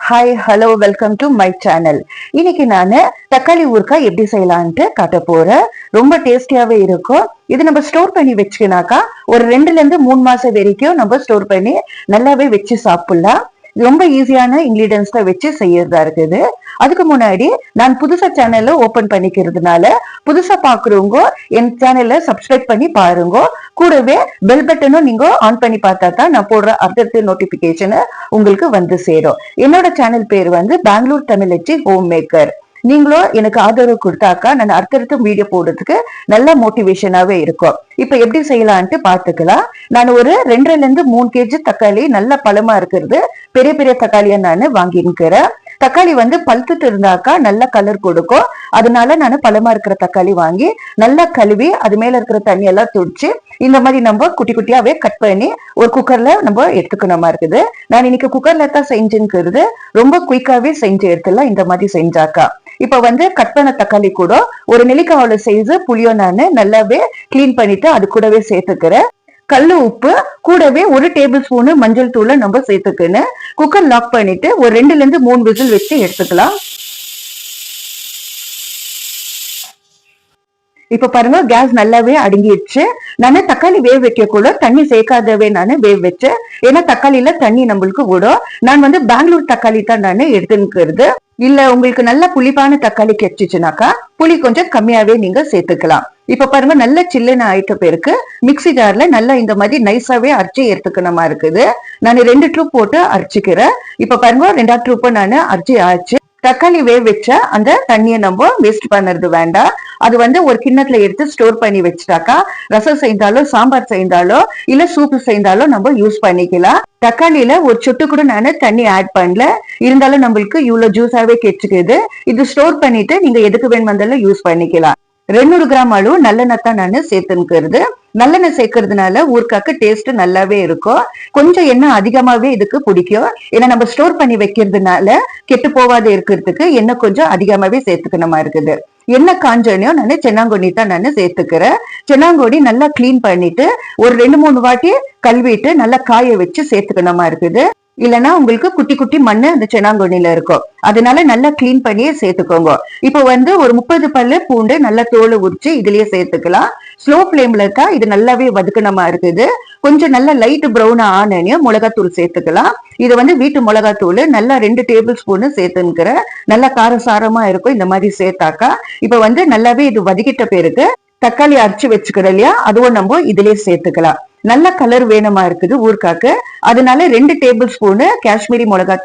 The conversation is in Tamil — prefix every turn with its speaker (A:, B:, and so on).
A: Hi hello welcome to my channel. இன்னைக்கு நான் தக்காளி ஊறுகாய் எப்படி செய்யலான்ட்டு காட்ட போறேன். ரொம்ப டேஸ்டியாவே இருக்கும். இது நம்ம ஸ்டோர் பண்ணி வச்சுக்கினாக்கா ஒரு 2ல இருந்து 3 மாசம் வரைக்கும் நம்ம ஸ்டோர் பண்ணி நல்லாவே வச்சு சாப்பிடலாம். ரொம்ப ஈஸியான இன்கிரீடியன்ஸ் தான் வச்சு செய்யறதா இருக்குது. அதுக்கு முன்னாடி நான் புதுசா சேனல்ல ஓபன் பண்ணிக்கிறதுனால புதுசா பாக்குறவங்க என் சேனல்ல சப்ஸ்கிரைப் பண்ணி பாருங்க. கூடவே பெல் பட்டனும் நீங்க ஆன் பண்ணி பார்த்தா தான் நான் போடுற அடுத்த நோட்டிபிகேஷன் உங்களுக்கு வந்து சேரும். என்னோட சேனல் பேர் வந்து பெங்களூர் தமிழச்சி ஹோம் மேக்கர். நீங்களும் எனக்கு ஆதரவு கொடுத்தாக்கா நான் அடுத்தடுத்த வீடியோ போடுறதுக்கு நல்ல மோட்டிவேஷனாவே இருக்கும். இப்ப எப்படி செய்யலான்ட்டு பாத்துக்கலாம். நான் ஒரு 2ல இருந்து 3 கேஜி தக்காளி நல்ல பழமா இருக்கிறது பெரிய பெரிய தக்காளியா நான் வாங்கிக்கிறேன். தக்காளி வந்து பழுத்துட்டு இருந்தாக்கா நல்ல கலர் கொடுக்கும். அதனால நான் பழமா இருக்கிற தக்காளி வாங்கி நல்லா கழுவி அது மேல இருக்கிற தண்ணி எல்லாம் துடிச்சு இந்த மாதிரி நம்ம குட்டி குட்டியாவே கட் பண்ணி ஒரு குக்கர்ல நம்ம எடுத்துக்கணுமா இருக்குது. நான் இன்னைக்கு குக்கர்ல தான் செஞ்சுக்கிறது. ரொம்ப குயிக்காவே செஞ்சு எடுத்துலாம் இந்த மாதிரி செஞ்சாக்கா. இப்ப வந்து கட் பண்ண தக்காளி கூட ஒரு நெல்லிக்காயோட சைஸ் புளியோ நான் நல்லாவே கிளீன் பண்ணிட்டு அது கூடவே சேர்த்துக்கிறேன். கல்லு உப்பு கூடவே 1 டேபிள் ஸ்பூன் மஞ்சள் தூளை நம்ம சேர்த்துக்கணும். குக்கர் லாக் பண்ணிட்டு ஒரு 2ல இருந்து 3 விசில் வச்சு எடுத்துக்கலாம். இப்ப பாருங்க கேஸ் நல்லாவே அடங்கிடுச்சு. நானு தக்காளி வேக வைக்கக்குள்ள தண்ணி சேர்க்காதவே நானு வேக வச்சேன். ஏன்னா தக்காளியில தண்ணி நம்மளுக்கு விடும். நான் வந்து பெங்களூர் தக்காளி தான் நானு எடுத்துக்கிறது. இல்ல உங்களுக்கு நல்ல புளிப்பான தக்காளி கிடைச்சிச்சுனாக்கா புளி கொஞ்சம் கம்மியாவே நீங்க சேர்த்துக்கலாம். இப்ப பாருங்க நல்ல சில்லுன்னு ஆயிட்ட பேருக்கு மிக்சி ஜார்ல நல்லா இந்த மாதிரி நைஸாவே அரைச்சி எடுத்துக்கணுமா இருக்குது. நான் 2 ட்ரூப் போட்டு அரைச்சிக்கிறேன். இப்ப பாருங்க 2ஆவது ட்ரூப் நான் அரைச்சி ஆச்சு. தக்காளி வேக வச்ச அந்த தண்ணியை நம்ம வேஸ்ட் பண்ணுறது வேண்டாம். அது வந்து ஒரு கிண்ணத்துல எடுத்து ஸ்டோர் பண்ணி வச்சுட்டாக்கா ரசம் செய்தாலோ சாம்பார் செய்தாலோ இல்ல சூப்பு செய்தாலோ நம்ம யூஸ் பண்ணிக்கலாம். தக்காளியில ஒரு சொட்டு கூட நான் தண்ணி ஆட் பண்ணல. இருந்தாலும் நம்மளுக்கு இவ்வளவு ஜூஸாவே கிடைச்சிக்குது. இது ஸ்டோர் பண்ணிட்டு நீங்க எதுக்கு வேணும் வந்தாலும் யூஸ் பண்ணிக்கலாம். 200 கிராம் அளவு நல்லெண்ணெய் தான் நான் சேர்த்துக்கிறது. நல்லெண்ணெய் சேர்க்கறதுனால ஊறுகாய்க்கு டேஸ்ட் நல்லாவே இருக்கும். கொஞ்சம் எண்ணெய் அதிகமாவே இதுக்கு பிடிக்கும். ஏன்னா நம்ம ஸ்டோர் பண்ணி வைக்கிறதுனால கெட்டு போவாத இருக்கிறதுக்கு எண்ணெய் கொஞ்சம் அதிகமாவே சேர்த்துக்கணுமா இருக்குது. எண்ணெய் காஞ்சோனையும் நான் சென்னாங்கொடி தான் நான் சேர்த்துக்கிறேன். சென்னாங்கொடி நல்லா கிளீன் பண்ணிட்டு ஒரு 2-3 வாட்டி கழுவிட்டு நல்லா காய வச்சு சேர்த்துக்கணுமா இருக்குது. இல்லைன்னா உங்களுக்கு குட்டி குட்டி மண்ணு அந்த சென்னாங்கொடியில இருக்கும். அதனால நல்லா கிளீன் பண்ணியே சேர்த்துக்கோங்க. இப்ப வந்து ஒரு 30 பல்லு பூண்டு நல்லா தோலை உரிச்சு இதுலயே சேர்த்துக்கலாம். ஸ்லோ பிளேம்ல தான் இது நல்லாவே வதக்கணுமா இருக்குது. கொஞ்சம் நல்லா லைட் ப்ரௌன் ஆனனையும் மிளகாத்தூள் சேர்த்துக்கலாம். இது வந்து வீட்டு மிளகாத்தூள் நல்லா 2 டேபிள் ஸ்பூன் சேர்த்துக்கிற நல்லா காரசாரமா இருக்கும். இந்த மாதிரி சேர்த்தாக்கா இப்ப வந்து நல்லாவே இது வதக்கிட்ட பேருக்கு தக்காளி அரைச்சு வச்சுக்கிற இல்லையா அதுவும் நம்ம இதுலயே சேர்த்துக்கலாம். நல்ல கலர் வேணுமா இருக்குது ஊறுகாய்க்கு. அதனால 2 டேபிள் ஸ்பூன் காஷ்மீரி மிளகா